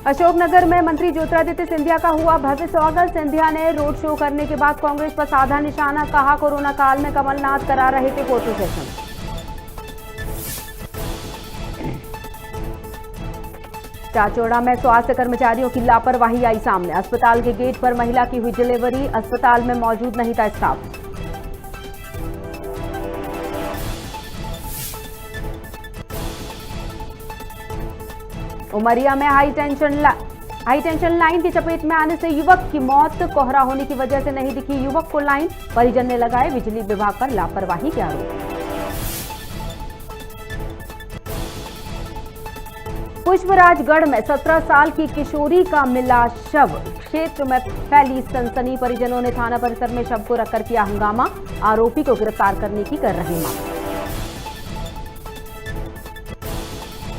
अशोकनगर में मंत्री ज्योतिरादित्य सिंधिया का हुआ भव्य स्वागत। सिंधिया ने रोड शो करने के बाद कांग्रेस पर साधा निशाना। कहा, कोरोना काल में कमलनाथ करा रहे थे फोटो सेशन। चाचौड़ा में स्वास्थ्य कर्मचारियों की लापरवाही आई सामने। अस्पताल के गेट पर महिला की हुई डिलीवरी। अस्पताल में मौजूद नहीं था स्टाफ। उमरिया में हाई टेंशन लाइन की चपेट में आने से युवक की मौत। कोहरा होने की वजह से नहीं दिखी युवक को लाइन। परिजन ने लगाए बिजली विभाग पर लापरवाही के आरोप। पुष्पराजगढ़ में 17 साल की किशोरी का मिला शव। क्षेत्र में फैली सनसनी। परिजनों ने थाना परिसर में शव को रखकर किया हंगामा। आरोपी को गिरफ्तार करने की कर रहे मांग।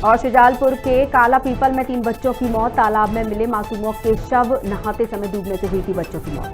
और शुजालपुर के काला पीपल में 3 बच्चों की मौत। तालाब में मिले मासूमों के शव। नहाते समय डूबने से हुई थी बच्चों की मौत।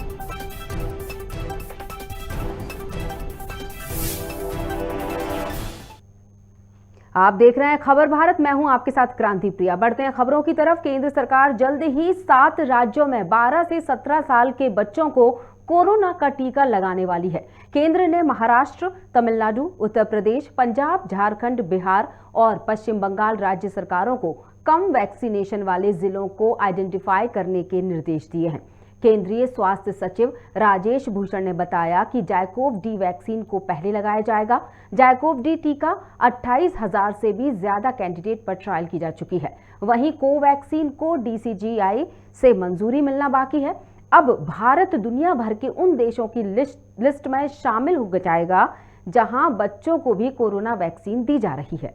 आप देख रहे हैं खबर भारत। मैं हूं आपके साथ क्रांति प्रिया। बढ़ते हैं खबरों की तरफ। केंद्र सरकार जल्द ही 7 राज्यों में 12 से 17 साल के बच्चों को कोरोना का टीका लगाने वाली है। केंद्र ने महाराष्ट्र, तमिलनाडु, उत्तर प्रदेश, पंजाब, झारखंड, बिहार और पश्चिम बंगाल राज्य सरकारों को कम वैक्सीनेशन वाले जिलों को आइडेंटिफाई करने के निर्देश दिए हैं। केंद्रीय स्वास्थ्य सचिव राजेश भूषण ने बताया कि जाइकोव डी वैक्सीन को पहले लगाया जाएगा। जाइकोव डी टीका 28,000 से भी ज्यादा कैंडिडेट पर ट्रायल की जा चुकी है। वहीं कोवैक्सीन को डीसीजीआई से मंजूरी मिलना बाकी है। अब भारत दुनिया भर के उन देशों की लिस्ट में शामिल हो जाएगा जहां बच्चों को भी कोरोना वैक्सीन दी जा रही है।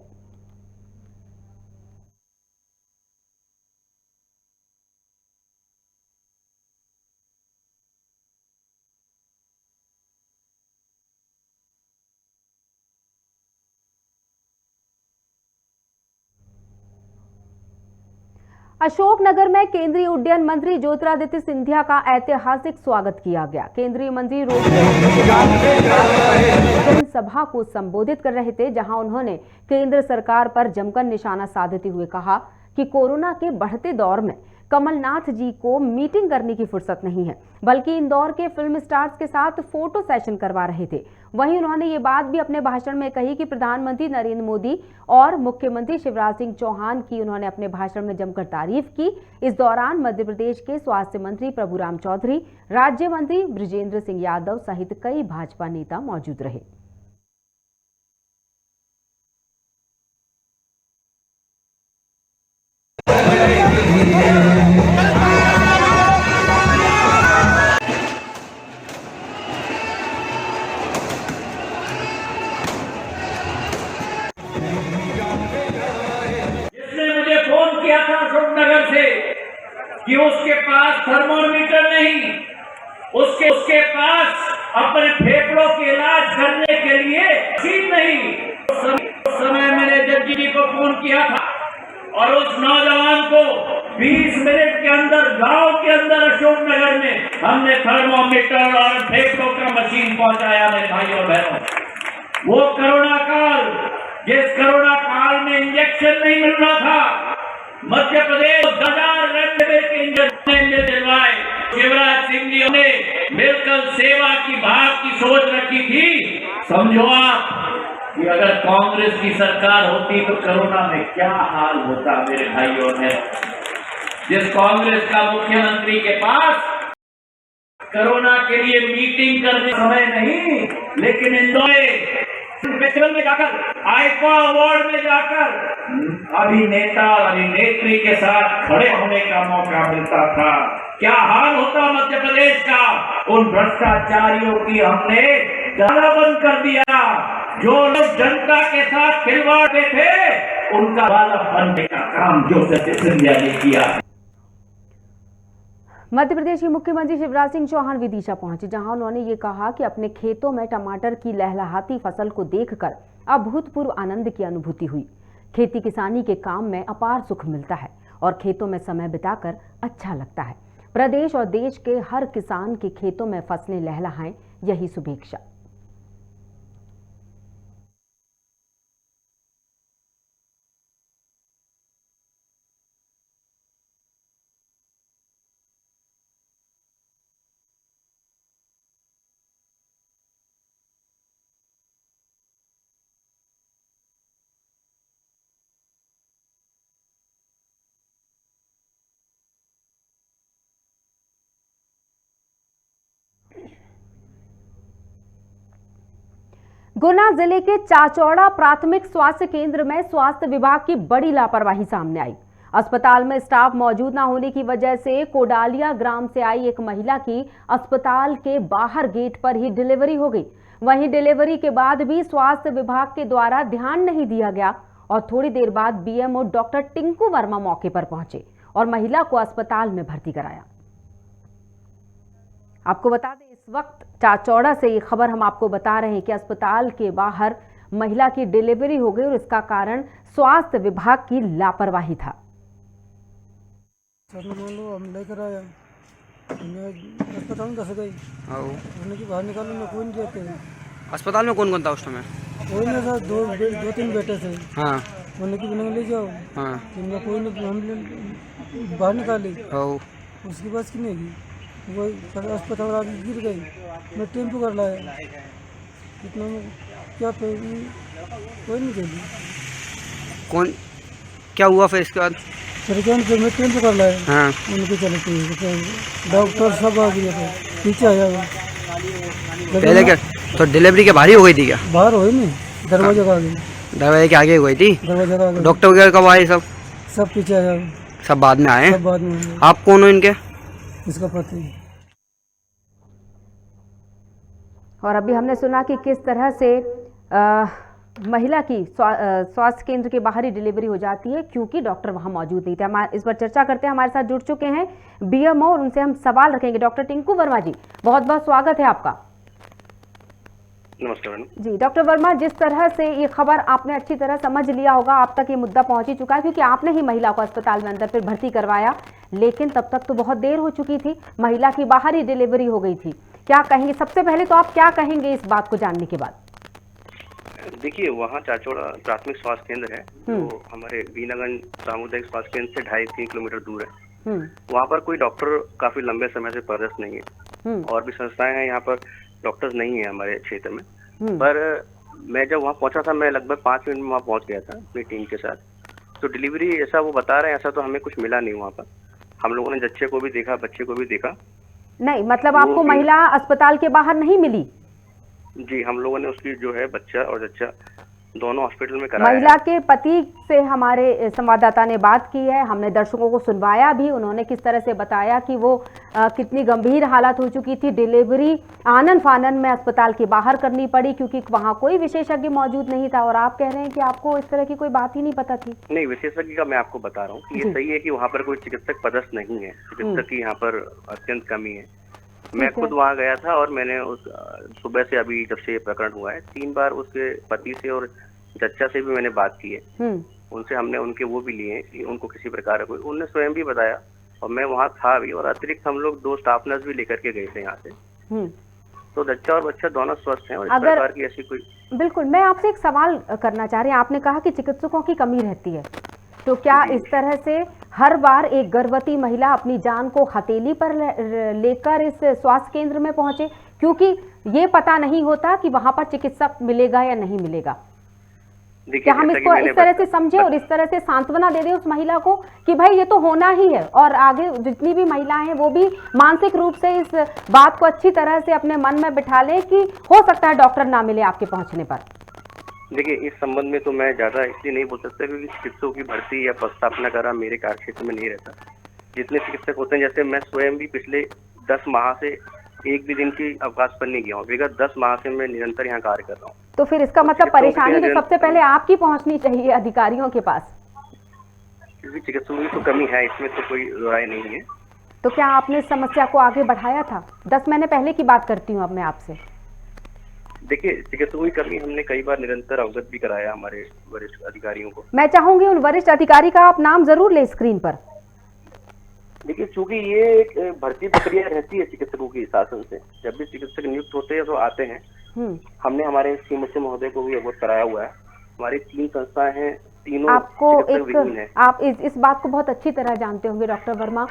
अशोकनगर में केंद्रीय उड्डयन मंत्री ज्योतिरादित्य सिंधिया का ऐतिहासिक स्वागत किया गया। केंद्रीय मंत्री रोड जनसभा को संबोधित कर रहे थे, जहां उन्होंने केंद्र सरकार पर जमकर निशाना साधते हुए कहा कि कोरोना के बढ़ते दौर में कमलनाथ जी को मीटिंग करने की फुर्सत नहीं है, बल्कि इंदौर के फिल्म स्टार्स के साथ फोटो सेशन करवा रहे थे। वहीं उन्होंने ये बात भी अपने भाषण में कही कि प्रधानमंत्री नरेंद्र मोदी और मुख्यमंत्री शिवराज सिंह चौहान की उन्होंने अपने भाषण में जमकर तारीफ की। इस दौरान मध्य प्रदेश के स्वास्थ्य मंत्री प्रभुराम चौधरी, राज्य मंत्री बृजेंद्र सिंह यादव सहित कई भाजपा नेता मौजूद रहे। अशोकनगर से कि उसके पास थर्मोमीटर नहीं, उसके पास अपने फेफड़ों के इलाज करने के लिए मशीन नहीं। उस समय मैंने जग्गी जी को फोन किया था और उस नौजवान को 20 मिनट के अंदर गांव के अंदर अशोकनगर में हमने थर्मोमीटर और फेफड़ों का मशीन पहुंचाया। मेरे भाइयों और बहनों, वो कोरोना काल, जिस कोरोना काल में इंजेक्शन नहीं मिल रहा था, मध्य प्रदेश 1000 रेमडेसिविर के इंजेक्शन दिलवाए। शिवराज सिंह जी ने मिलकर सेवा की भाव की सोच रखी थी। समझो आप कि अगर कांग्रेस की सरकार होती तो कोरोना में क्या हाल होता। मेरे भाइयों ने जिस कांग्रेस का मुख्यमंत्री के पास कोरोना के लिए मीटिंग करने समय नहीं, लेकिन इंदौर फेस्टिवल में जाकर, आईफा अवार्ड में जाकर अभिनेता और अभिनेत्री के साथ खड़े होने का मौका मिलता था। क्या हाल होता मध्य प्रदेश का। उन भ्रष्टाचारियों की हमने गाला बंद कर दिया। जो लोग जनता के साथ खिलवाड़ पे थे, उनका गाला बनने का काम ज्योतिरादित्य सिंधिया ने किया। मध्य प्रदेश के मुख्यमंत्री शिवराज सिंह चौहान विदिशा पहुंचे, जहां उन्होंने ये कहा कि अपने खेतों में टमाटर की लहलहाती फसल को देखकर अभूतपूर्व आनंद की अनुभूति हुई। खेती किसानी के काम में अपार सुख मिलता है और खेतों में समय बिताकर अच्छा लगता है। प्रदेश और देश के हर किसान के खेतों में फसलें लहलहाएं, यही शुभेच्छा। गुना जिले के चाचौड़ा प्राथमिक स्वास्थ्य केंद्र में स्वास्थ्य विभाग की बड़ी लापरवाही सामने आई। अस्पताल में स्टाफ मौजूद न होने की वजह से कोडालिया ग्राम से आई एक महिला की अस्पताल के बाहर गेट पर ही डिलीवरी हो गई। वहीं डिलीवरी के बाद भी स्वास्थ्य विभाग के द्वारा ध्यान नहीं दिया गया और थोड़ी देर बाद बीएमओ डॉक्टर टिंकू वर्मा मौके पर पहुंचे और महिला को अस्पताल में भर्ती कराया। आपको बता दें, इस वक्त चाचौड़ा से ये खबर हम आपको बता रहे हैं कि अस्पताल के बाहर महिला की डिलीवरी हो गई और इसका कारण स्वास्थ्य विभाग की लापरवाही था। सर मान लो हम लेकर आया, अस्पताल में धस गई, उन्हें की बाहर निकालो ना, कोई नहीं देते। अस्पताल में कौन कौन था उस समय? कोई नहीं था, दो तीन बेटे थे। हाँ, उन्हें की बिना ले जाओ। हाँ, इनमें कोई नहीं, हम बाहर निकाली। उसकी बस की नहीं की, वो अस्पताल आगे गिर गई। मैं टेम्पो कर लाया, इतना में क्या पे कोई नहीं गई। कौन क्या हुआ फिर इसके बाद? फिर मैं टेम्पो कर लाया। हाँ, उनके चलते डॉक्टर सब आ गया था, पीछे आया वो। पहले क्या तो डिलीवरी के बाहर ही हो गई थी क्या? बाहर हो ही नहीं, दरवाजे का आगे, दरवाजे के आगे हुई थी। दरवाजे का आगे। डॉक्टर वगैरह कब आए? सब पीछे आया, सब बाद में आए। सब बाद में। आप कौन हो इनके? इसका पता नहीं। और अभी हमने सुना कि किस तरह से महिला की स्वास्थ्य केंद्र के बाहर ही डिलीवरी हो जाती है क्योंकि डॉक्टर वहां मौजूद नहीं थे। इस पर चर्चा करते हैं, हमारे साथ जुड़ चुके हैं बीएमओ और उनसे हम सवाल रखेंगे। डॉक्टर टिंकू वर्मा जी, बहुत बहुत स्वागत है आपका। नमस्कार जी डॉक्टर वर्मा, जिस तरह से ये खबर आपने अच्छी तरह समझ लिया होगा, आप तक ये मुद्दा पहुंच ही चुका है क्योंकि आपने ही महिला को अस्पताल में अंदर फिर भर्ती करवाया, लेकिन तब तक तो बहुत देर हो चुकी थी, महिला की बाहर ही डिलीवरी हो गई थी। क्या कहेंगे, सबसे पहले तो आप क्या कहेंगे इस बात को जानने के बाद? देखिए, वहाँ चाचौड़ा प्राथमिक स्वास्थ्य केंद्र है जो हमारे बीनागंज सामुदायिक स्वास्थ्य केंद्र से 2.5-3 किलोमीटर दूर है। वहाँ पर कोई डॉक्टर काफी लंबे समय से पदस्थ नहीं है और भी संस्थाएं हैं, यहाँ पर डॉक्टर्स नहीं है हमारे क्षेत्र में। पर मैं जब वहाँ पहुँचा था, मैं लगभग 5 मिनट में वहाँ पहुँच गया था अपनी टीम के साथ। तो डिलीवरी ऐसा वो बता रहे हैं, ऐसा तो हमें कुछ मिला नहीं वहाँ पर। हम लोगों ने जच्चे को भी देखा, बच्चे को भी देखा। नहीं मतलब आपको महिला अस्पताल के बाहर नहीं मिली? जी, हम लोगों ने उसकी जो है बच्चा और जच्चा दोनों हॉस्पिटल में कराया। महिला के पति से हमारे संवाददाता ने बात की है, हमने दर्शकों को सुनवाया भी, उन्होंने किस तरह से बताया कि वो कितनी गंभीर हालत हो चुकी थी। डिलीवरी आनन फानन में अस्पताल के बाहर करनी पड़ी क्योंकि वहाँ कोई विशेषज्ञ मौजूद नहीं था और आप कह रहे हैं कि आपको इस तरह की कोई बात ही नहीं पता थी। नहीं, विशेषज्ञ का मैं आपको बता रहा हूँ कि ये सही है कि वहाँ पर कोई चिकित्सक पदस्थ नहीं है, चिकित्सक की यहाँ पर अत्यंत कमी है। मैं खुद वहाँ गया था और मैंने उस सुबह से अभी जब से ये प्रकरण हुआ है 3 बार उसके पति से और जच्चा से भी मैंने बात की है। उनसे हमने उनके वो भी लिए कि उनको किसी प्रकार का कोई, उन्होंने स्वयं भी बताया और मैं वहाँ था भी और अतिरिक्त हम लोग 2 स्टाफ नर्स भी लेकर के गए थे यहाँ से। तो जच्चा और बच्चा दोनों स्वस्थ हैं और इस प्रकार की ऐसी कोई। बिल्कुल, मैं आपसे एक सवाल करना चाह रही हूँ। आपने कहा कि चिकित्सकों की कमी रहती है, तो क्या इस तरह से हर बार एक गर्भवती महिला अपनी जान को हथेली पर लेकर इस स्वास्थ्य केंद्र में पहुंचे क्योंकि ये पता नहीं होता कि वहां पर चिकित्सक मिलेगा या नहीं मिलेगा? क्या हम इसको इस तरह से समझे और इस तरह से सांत्वना दे दें उस महिला को कि भाई ये तो होना ही है और आगे जितनी भी महिलाएं हैं वो भी मानसिक रूप से इस बात को अच्छी तरह से अपने मन में बिठा ले कि हो सकता है डॉक्टर ना मिले आपके पहुंचने पर? देखिए, इस संबंध में तो मैं ज्यादा इसलिए नहीं बोल सकता क्योंकि चिकित्सकों की भर्ती या पदस्थापना करा मेरे कार्य क्षेत्र में नहीं रहता। जितने चिकित्सक होते हैं, जैसे मैं स्वयं भी पिछले 10 माह से एक भी दिन की अवकाश पर नहीं गया हूँ, विगत 10 माह से मैं निरंतर यहाँ कार्य कर रहा हूँ। तो फिर इसका मतलब परेशानी तो सबसे पहले आपकी पहुँचनी चाहिए अधिकारियों के पास, क्योंकि चिकित्सकों की तो कमी है, इसमें तो कोई राय नहीं है। तो क्या आपने इस समस्या को आगे बढ़ाया था? 10 महीने पहले की बात करती हूँ अब मैं आपसे। देखिए, चिकित्सकों की कमी हमने कई बार निरंतर अवगत भी कराया हमारे वरिष्ठ अधिकारियों को। मैं चाहूंगी उन वरिष्ठ अधिकारी का आप नाम जरूर ले स्क्रीन पर। देखिए, चूंकि ये एक भर्ती प्रक्रिया रहती है चिकित्सकों की शासन से, जब भी चिकित्सक नियुक्त होते हैं तो आते हैं। हमने हमारे सीएमएचओ महोदय को भी अवगत कराया हुआ है। हमारी 3 संस्थाएं हैं, तीनों आपको एक आप इस बात को बहुत अच्छी तरह जानते होंगे डॉक्टर वर्मा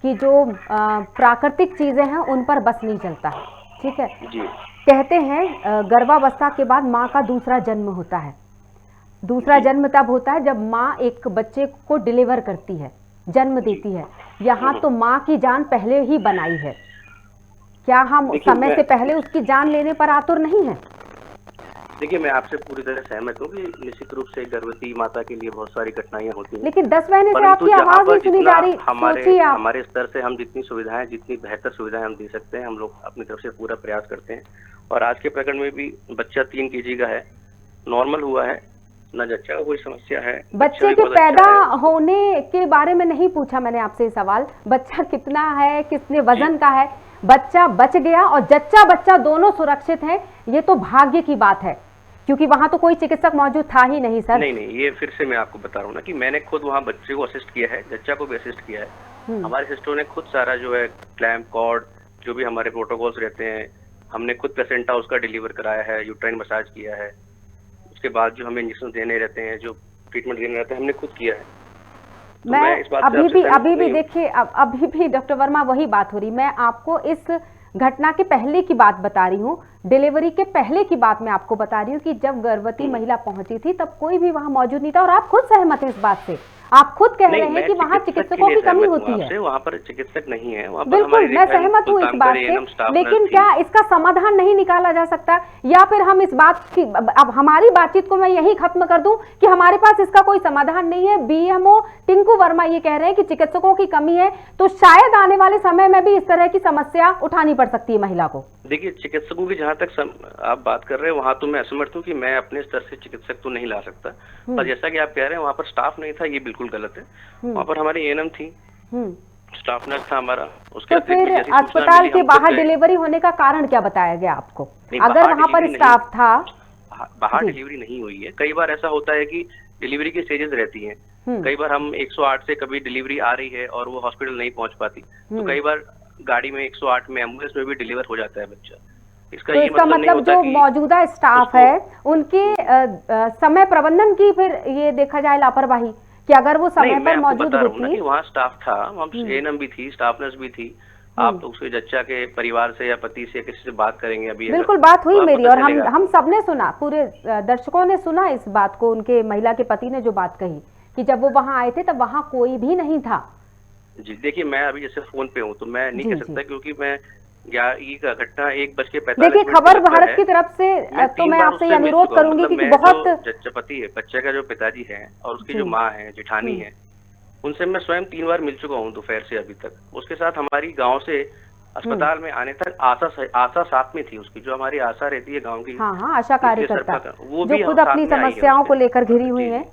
कि जो प्राकृतिक चीजें हैं उन पर बस नहीं चलता है, ठीक है जी। कहते हैं गर्भावस्था के बाद माँ का दूसरा जन्म होता है। दूसरा जन्म तब होता है जब माँ एक बच्चे को डिलीवर करती है, जन्म देती है। यहाँ तो माँ की जान पहले ही बनाई है, क्या हम समय से पहले उसकी जान लेने पर आतुर नहीं है? देखिए, मैं आपसे पूरी तरह सहमत हूँ कि निश्चित रूप से गर्भवती माता के लिए बहुत सारी कठिनाइयाँ होती हैं, लेकिन 10 महीने से परंतु आपकी जहाँ आवाज पर नहीं सुनी जितना जा रही। सोचिए आप। हमारे स्तर से हम जितनी बेहतर सुविधाएं हम दे सकते हैं, हम लोग अपनी तरफ से पूरा प्रयास करते हैं। और आज के प्रकरण में भी बच्चा 3 kg का है, नॉर्मल हुआ है, न जच्चा का कोई समस्या है। बच्चे भी के बहुत अच्छा पैदा है। होने के बारे में नहीं पूछा मैंने आपसे ये सवाल, बच्चा कितना है, कितने वजन का है, बच्चा बच गया और जच्चा बच्चा दोनों सुरक्षित हैं, ये तो भाग्य की बात है, क्योंकि वहां तो कोई चिकित्सक मौजूद था ही नहीं सर। नहीं, ये फिर से मैं आपको बता रहा हूँ ना कि मैंने खुद वहाँ बच्चे को असिस्ट किया है, जच्चा को भी असिस्ट किया है। हमारे सिस्टरों ने खुद सारा जो है क्लैम्प कॉर्ड, जो भी हमारे प्रोटोकॉल्स रहते हैं, हमने खुद प्लेसेंटा उसका डिलीवर कराया है, यूट्राइन मसाज किया है, उसके बाद जो हमें इंजेक्शन देने रहते हैं, जो ट्रीटमेंट देने रहते हैं, हमने खुद किया है। तो मैं इस बात अभी से भी देखिए, अभी भी डॉक्टर वर्मा वही बात हो रही, मैं आपको इस घटना के पहले की बात बता रही हूँ, डिलीवरी के पहले की बात मैं आपको बता रही हूँ कि जब गर्भवती महिला पहुंची थी तब कोई भी वहां मौजूद नहीं था, और आप खुद सहमत हैं इस बात से, आप खुद कह रहे हैं कि वहां चिकित्सकों की कमी होती है। वहाँ पर चिकित्सक नहीं है, वहाँ पर बिल्कुल मैं सहमत हूँ इस बात से, लेकिन क्या इसका समाधान नहीं निकाला जा सकता, या फिर हम इस बात की, अब हमारी बातचीत को मैं यही खत्म कर दूं कि हमारे पास इसका कोई समाधान नहीं है। बीएमओ टिंकू वर्मा ये कह रहे हैं कि चिकित्सकों की कमी है, तो शायद आने वाले समय में भी इस तरह की समस्या उठानी पड़ सकती है महिला को। देखिए, चिकित्सकों की जहाँ तक आप बात कर रहे हैं, वहाँ तो मैं असमर्थ हूँ कि मैं अपने स्तर से चिकित्सक तो नहीं ला सकता, पर जैसा कि आप कह रहे हैं वहाँ पर स्टाफ नहीं था, ये बिल्कुल गलत है। वहाँ पर हमारी एएनएम थी, स्टाफ नर्स था हमारा। उसके तो फिर अस्पताल के बाहर डिलीवरी होने का कारण क्या बताया गया आपको? अगर वहाँ पर स्टाफ था, बाहर डिलीवरी नहीं हुई है। कई बार ऐसा होता है कि डिलीवरी की स्टेजेस रहती हैं, कई बार हम 108 से कभी डिलीवरी आ रही है और वो हॉस्पिटल नहीं पहुंच पाती, तो कई बार गाड़ी में 108 में एम्बुलेंस में भी डिलीवर हो जाता है बच्चा। तो इसका मतलब जो मौजूदा स्टाफ है उनके समय प्रबंधन की फिर ये देखा जाए लापरवाही, कि अगर वो समय पर मौजूद होती। वहाँ स्टाफ था, वहाँ एएनएम भी थी, स्टाफ नर्स भी थी। आप तो उसके जच्चा के परिवार से या पति से किसी से बात करेंगे अभी? बिल्कुल बात हुई मेरी, और हम सबने सुना, पूरे दर्शकों ने सुना इस बात को, उनके महिला के पति ने जो बात कही कि जब वो वहाँ आए थे तब वहाँ कोई भी नहीं था। जी देखिए, मैं अभी जैसे फोन पे हूँ तो मैं नहीं कह सकता, क्योंकि मैं ये घटना 1:45 देखिए खबर भारत की तरफ से, तो मैं आपसे अनुरोध करूंगी कि बहुत पति है, बच्चे का जो पिताजी है और उसकी जो माँ है, जेठानी है, उनसे मैं स्वयं 3 बार मिल चुका हूँ दोपहर से अभी तक। उसके साथ हमारी गांव से अस्पताल में आने तक आशा साथ में थी, उसकी जो हमारी आशा रहती है गांव की। हाँ, आशा कार्यकर्ता वो भी खुद अपनी समस्याओं को लेकर घिरी हुई है।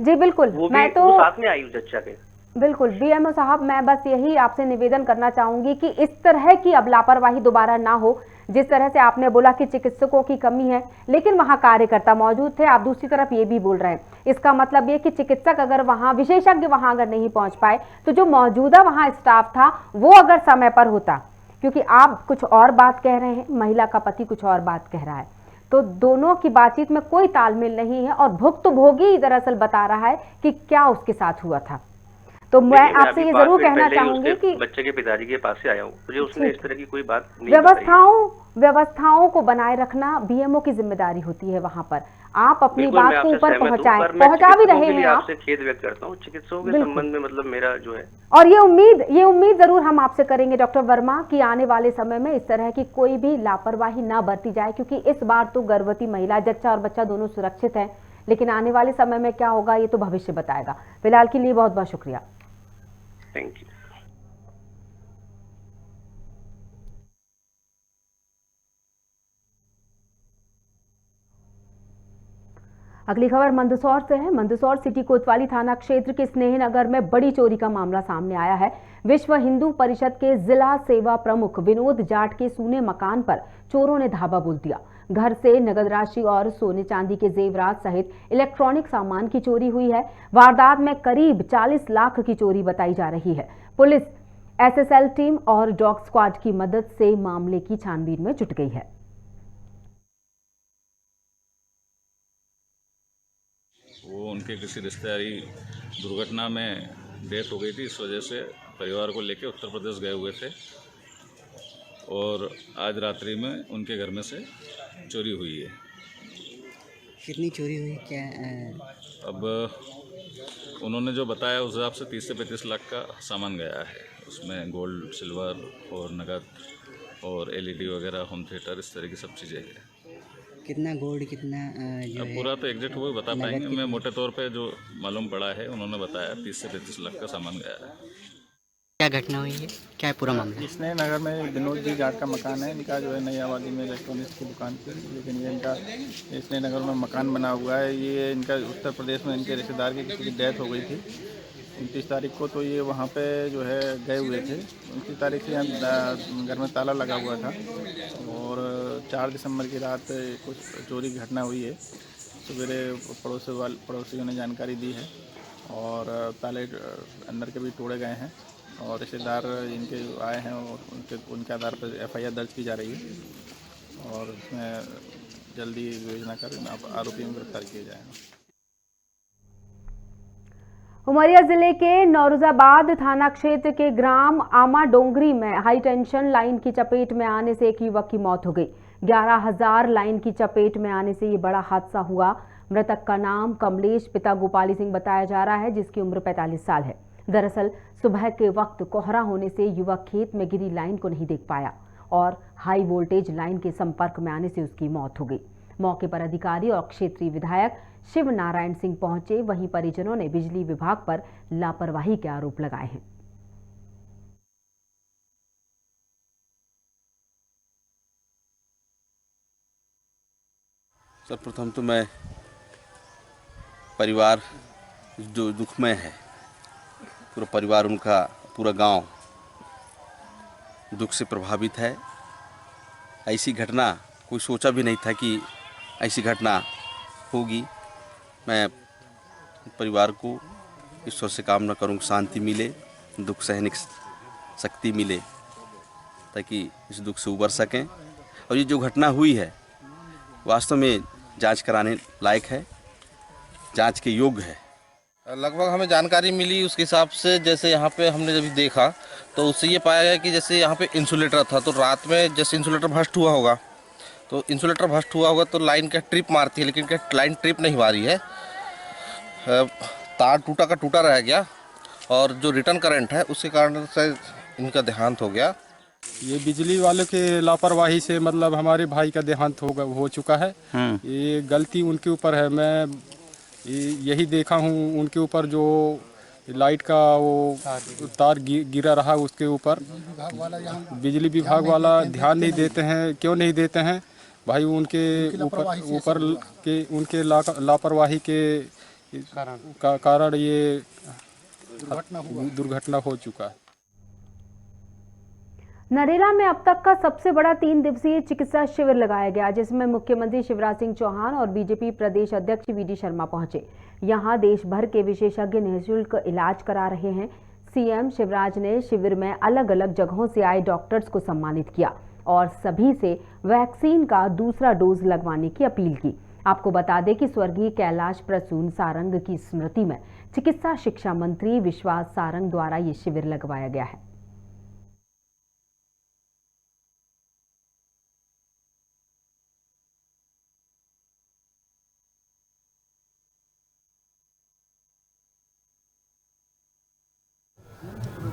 जी बिल्कुल, मैं तो साथ में आई हूँ जच्चा के। बिल्कुल बीएमओ साहब, मैं बस यही आपसे निवेदन करना चाहूंगी कि इस तरह की अब लापरवाही दोबारा ना हो। जिस तरह से आपने बोला कि चिकित्सकों की कमी है, लेकिन वहां कार्यकर्ता मौजूद थे, आप दूसरी तरफ ये भी बोल रहे हैं, इसका मतलब ये कि चिकित्सक अगर वहां, विशेषज्ञ वहां अगर नहीं पहुंच पाए, तो जो मौजूदा वहां स्टाफ था वो अगर समय पर होता, क्योंकि आप कुछ और बात कह रहे हैं, महिला का पति कुछ और बात कह रहा है, तो दोनों की बातचीत में कोई तालमेल नहीं है, और भुक्तभोगी दरअसल बता रहा है कि क्या उसके साथ हुआ था। तो मैं आपसे ये जरूर कहना चाहूंगी कि बच्चे के पिताजी के पास से आया हूँ, मुझे उसने इस तरह की कोई बात नहीं, व्यवस्थाओं को बनाए रखना बीएमओ की जिम्मेदारी होती है। वहां पर आप अपनी बात को ऊपर पहुंचा भी रहे हैं। आपसे खेद व्यक्त करता हूँ चिकित्सकों के संबंध में, मतलब मेरा जो है, और ये उम्मीद जरूर हम आपसे करेंगे डॉक्टर वर्मा कि आने वाले समय में इस तरह की कोई भी लापरवाही ना बरती जाए, क्योंकि इस बार तो गर्भवती महिला, जच्चा और बच्चा दोनों सुरक्षित है, लेकिन आने वाले समय में क्या होगा ये तो भविष्य बताएगा। फिलहाल के लिए बहुत बहुत शुक्रिया। Thank you. अगली खबर मंदसौर से है। मंदसौर सिटी कोतवाली थाना क्षेत्र के स्नेहनगर में बड़ी चोरी का मामला सामने आया है। विश्व हिंदू परिषद के जिला सेवा प्रमुख विनोद जाट के सूने मकान पर चोरों ने धावा बोल दिया। घर से नगद राशि और सोने चांदी के जेवरात सहित इलेक्ट्रॉनिक सामान की चोरी हुई है। वारदात में करीब 40 लाख की चोरी बताई जा रही है। पुलिस एसएसएल टीम और डॉग स्क्वाड की मदद से मामले की छानबीन में जुट गई है। वो उनके किसी रिश्तेदारी दुर्घटना में डेथ हो गई थी, इस वजह से परिवार को लेकर उत्तर प्रदेश गए हुए थे, और आज रात्रि में उनके घर में से चोरी हुई है। कितनी चोरी हुई क्या? अब उन्होंने जो बताया उस हिसाब से 30 से 35 लाख का सामान गया है। उसमें गोल्ड, सिल्वर और नगद और एलईडी वगैरह, होम थिएटर, इस तरह की सब चीज़ें हैं। कितना गोल्ड कितना जो अब है पूरा तो एग्जैक्ट वो बता पाएंगे। मैं मोटे तौर पे जो मालूम पड़ा है उन्होंने बताया 30 से 35 लाख का सामान गया है। क्या घटना हुई है, क्या है पूरा मामला? इसने नगर में विनोद जी जाट का मकान है। इनका जो है नई आबादी में इलेक्ट्रॉनिक्स की दुकान थी, लेकिन ये इनका इसने नगर में मकान बना हुआ है। ये इनका उत्तर प्रदेश में इनके रिश्तेदार की किसी की डेथ हो गई थी 29 तारीख को, तो ये वहाँ पे जो है गए हुए थे। 29 तारीख से यहाँ घर में ताला लगा हुआ था और 4 दिसंबर की रात कुछ चोरी की घटना हुई है। सवेरे पड़ोसियों ने जानकारी दी है और ताले अंदर के भी तोड़े गए हैं और रिश्तेदार इनके आए हैं और उनके आधार पर FIR दर्ज की जा रही है और उसमें जल्दी योजना कर आरोपियों को गिरफ्तार किया जाएगा। उमरिया जिले के नौरोजाबाद थाना क्षेत्र के ग्राम आमा डोंगरी में हाई टेंशन लाइन की चपेट में आने से एक युवक की मौत हो गई। 11,000 लाइन की चपेट में आने से ये बड़ा हादसा हुआ। मृतक का नाम कमलेश पिता गोपाली सिंह बताया जा रहा है, जिसकी उम्र 45 साल है। दरअसल सुबह के वक्त कोहरा होने से युवक खेत में गिरी लाइन को नहीं देख पाया और हाई वोल्टेज लाइन के संपर्क में आने से उसकी मौत हो गई। मौके पर अधिकारी और क्षेत्रीय विधायक शिव नारायण सिंह पहुंचे। वहीं परिजनों ने बिजली विभाग पर लापरवाही के आरोप लगाए हैं। सर्वप्रथम तो मैं परिवार जो दुखमय है, पूरा परिवार उनका पूरा गांव दुख से प्रभावित है। ऐसी घटना कोई सोचा भी नहीं था कि ऐसी घटना होगी। मैं परिवार को ईश्वर से कामना करूँ शांति मिले, दुख सहने की शक्ति मिले ताकि इस दुख से उबर सकें। और ये जो घटना हुई है वास्तव में जांच कराने लायक है, जांच के योग्य है। लगभग हमें जानकारी मिली उसके हिसाब से, जैसे यहाँ पे हमने जब देखा तो उससे ये पाया गया कि जैसे यहाँ पे इंसुलेटर था, तो रात में जैसे इंसुलेटर भस्ट हुआ होगा, तो इंसुलेटर भस्ट हुआ होगा तो लाइन का ट्रिप मारती है, लेकिन क्या लाइन ट्रिप नहीं मारी है, तार टूटा का टूटा रह गया और जो रिटर्न करंट है उसके कारण से इनका देहांत हो गया। ये बिजली वालों के लापरवाही से मतलब हमारे भाई का देहांत हो चुका है। ये गलती उनके ऊपर है। मैं यही देखा हूँ उनके ऊपर जो लाइट का वो तार गिरा रहा उसके ऊपर बिजली विभाग वाला ध्यान नहीं देते हैं। क्यों नहीं देते हैं भाई? उनके ऊपर के उनके लापरवाही के कारण ये दुर्घटना हो चुका है। नरेला में अब तक का सबसे बड़ा 3 दिवसीय चिकित्सा शिविर लगाया गया, जिसमें मुख्यमंत्री शिवराज सिंह चौहान और बीजेपी प्रदेश अध्यक्ष VD शर्मा पहुंचे। यहां देश भर के विशेषज्ञ निःशुल्क इलाज करा रहे हैं। सीएम शिवराज ने शिविर में अलग अलग जगहों से आए डॉक्टर्स को सम्मानित किया और सभी से वैक्सीन का दूसरा डोज लगवाने की अपील की। आपको बता दें कि स्वर्गीय कैलाश प्रसून सारंग की स्मृति में चिकित्सा शिक्षा मंत्री विश्वास सारंग द्वारा ये शिविर लगवाया गया है।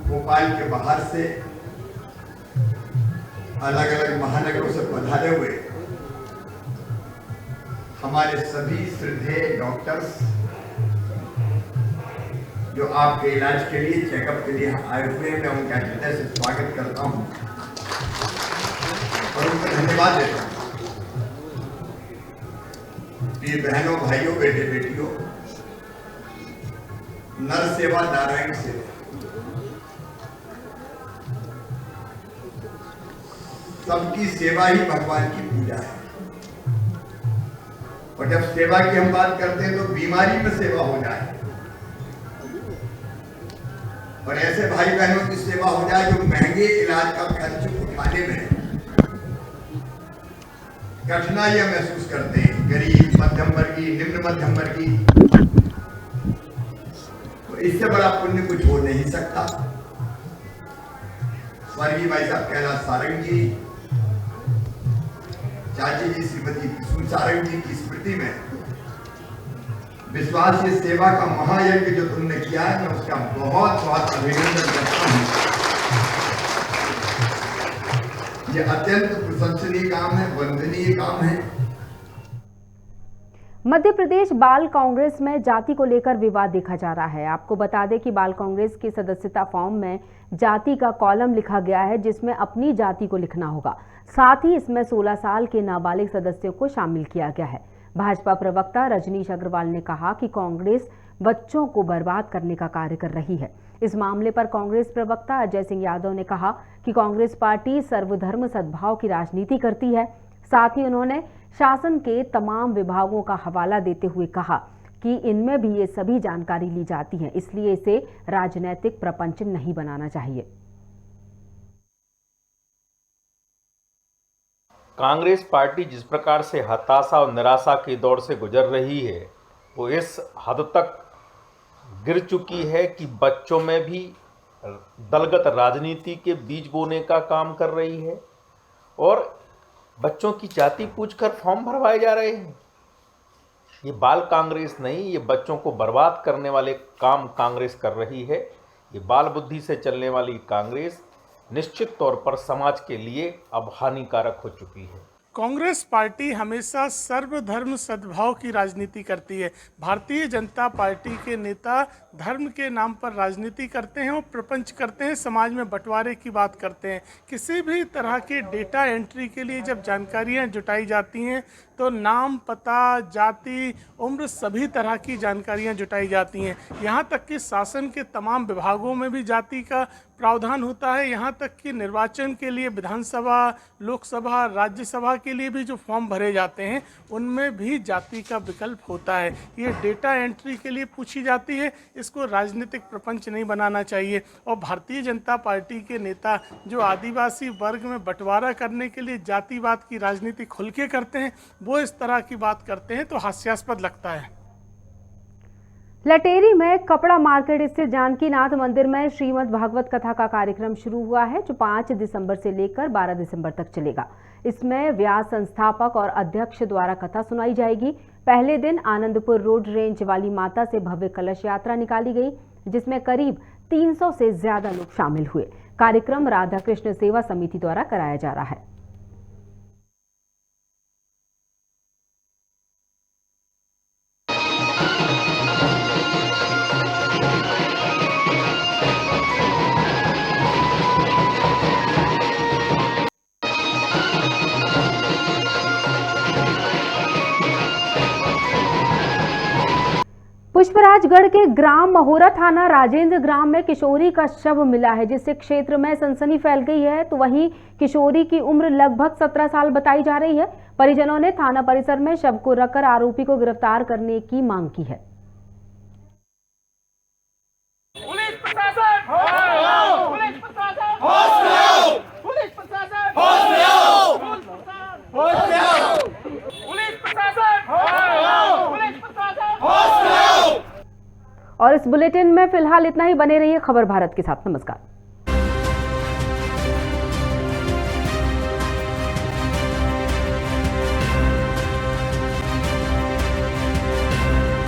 भोपाल के बाहर से अलग अलग महानगरों से पधारे हुए हमारे सभी श्रद्धेय डॉक्टर्स जो आपके इलाज के लिए चेकअप के लिए आए हुए हैं, मैं उनका हृदय से स्वागत करता हूं और उनको धन्यवाद देता हूं। प्रिय बहनों, भाइयों, बेटे बेटियों, नर सेवा नारायण सेवा। सबकी सेवा ही भगवान की पूजा है। और जब सेवा की हम बात करते हैं तो बीमारी में सेवा हो जाए और ऐसे भाई बहनों की सेवा हो जाए जो महंगे इलाज का खर्च उठाने में कठिनाइयां महसूस करते हैं, गरीब, मध्यम वर्गीय, निम्न मध्यम वर्गीय। तो इससे बड़ा पुण्य कुछ हो नहीं सकता। स्वर्गीय भाई साहब कैलाश सारंग जी, चाची जी श्रीमती प्रसून सारंग जी की स्मृति में विश्वास से सेवा का महायज्ञ जो तुमने किया है, मैं उसका बहुत बहुत अभिनंदन करता हूं। ये अत्यंत प्रशंसनीय काम है, वंदनीय काम है मध्य प्रदेश बाल कांग्रेस में जाति को लेकर विवाद देखा जा रहा है। आपको बता दें कि बाल कांग्रेस की सदस्यता फॉर्म में जाति का कॉलम लिखा गया है, जिसमें अपनी जाति को लिखना होगा। साथ ही इसमें 16 साल के नाबालिग सदस्यों को शामिल किया गया है। भाजपा प्रवक्ता रजनीश अग्रवाल ने कहा कि कांग्रेस बच्चों को बर्बाद करने का कार्य कर रही है। इस मामले पर कांग्रेस प्रवक्ता अजय सिंह यादव ने कहा कि कांग्रेस पार्टी सर्वधर्म सद्भाव की राजनीति करती है। साथ ही उन्होंने शासन के तमाम विभागों का हवाला देते हुए कहा कि इनमें भी ये सभी जानकारी ली जाती है, इसलिए इसे राजनीतिक प्रपंच नहीं बनाना चाहिए। कांग्रेस पार्टी जिस प्रकार से हताशा और निराशा के दौर से गुजर रही है, वो इस हद तक गिर चुकी है कि बच्चों में भी दलगत राजनीति के बीज बोने का काम कर रही है और बच्चों की जाति पूछकर फॉर्म भरवाए जा रहे हैं। ये बाल कांग्रेस नहीं, ये बच्चों को बर्बाद करने वाले काम कांग्रेस कर रही है। ये बाल बुद्धि से चलने वाली कांग्रेस निश्चित तौर पर समाज के लिए अब हानिकारक हो चुकी है। कांग्रेस पार्टी हमेशा सर्वधर्म सद्भाव की राजनीति करती है। भारतीय जनता पार्टी के नेता धर्म के नाम पर राजनीति करते हैं और प्रपंच करते हैं, समाज में बंटवारे की बात करते हैं। किसी भी तरह के डेटा एंट्री के लिए जब जानकारियां जुटाई जाती हैं तो नाम, पता, जाति, उम्र सभी तरह की जानकारियां जुटाई जाती हैं। यहाँ तक कि शासन के तमाम विभागों में भी जाति का प्रावधान होता है। यहाँ तक कि निर्वाचन के लिए विधानसभा, लोकसभा, राज्यसभा के लिए भी जो फॉर्म भरे जाते हैं उनमें भी जाति का विकल्प होता है। ये डेटा एंट्री के लिए पूछी जाती है, इसको राजनीतिक प्रपंच नहीं बनाना चाहिए। और भारतीय जनता पार्टी के नेता जो आदिवासी वर्ग में बंटवारा करने के लिए जातिवाद की राजनीति खुल के करते हैं, वो इस तरह की बात करते हैं तो हास्यास्पद लगता है। लटेरी में कपड़ा मार्केट स्थित जानकीनाथ मंदिर में श्रीमद् भागवत कथा का कार्यक्रम शुरू हुआ है, जो 5 दिसंबर से लेकर 12 दिसंबर तक चलेगा। इसमें व्यास संस्थापक और अध्यक्ष द्वारा कथा सुनाई जाएगी। पहले दिन आनंदपुर रोड रेंज वाली माता से भव्य कलश यात्रा निकाली गई, जिसमें करीब 300 से ज्यादा लोग शामिल हुए। कार्यक्रम राधा कृष्ण सेवा समिति द्वारा कराया जा रहा है। पुष्पराजगढ़ के ग्राम महोरा थाना राजेंद्र ग्राम में किशोरी का शव मिला है, जिससे क्षेत्र में सनसनी फैल गई है। तो वहीं किशोरी की उम्र लगभग 17 साल बताई जा रही है। परिजनों ने थाना परिसर में शव को रखकर आरोपी को गिरफ्तार करने की मांग की है। और इस बुलेटिन में फिलहाल इतना ही। बने रहिए खबर भारत के साथ। नमस्कार।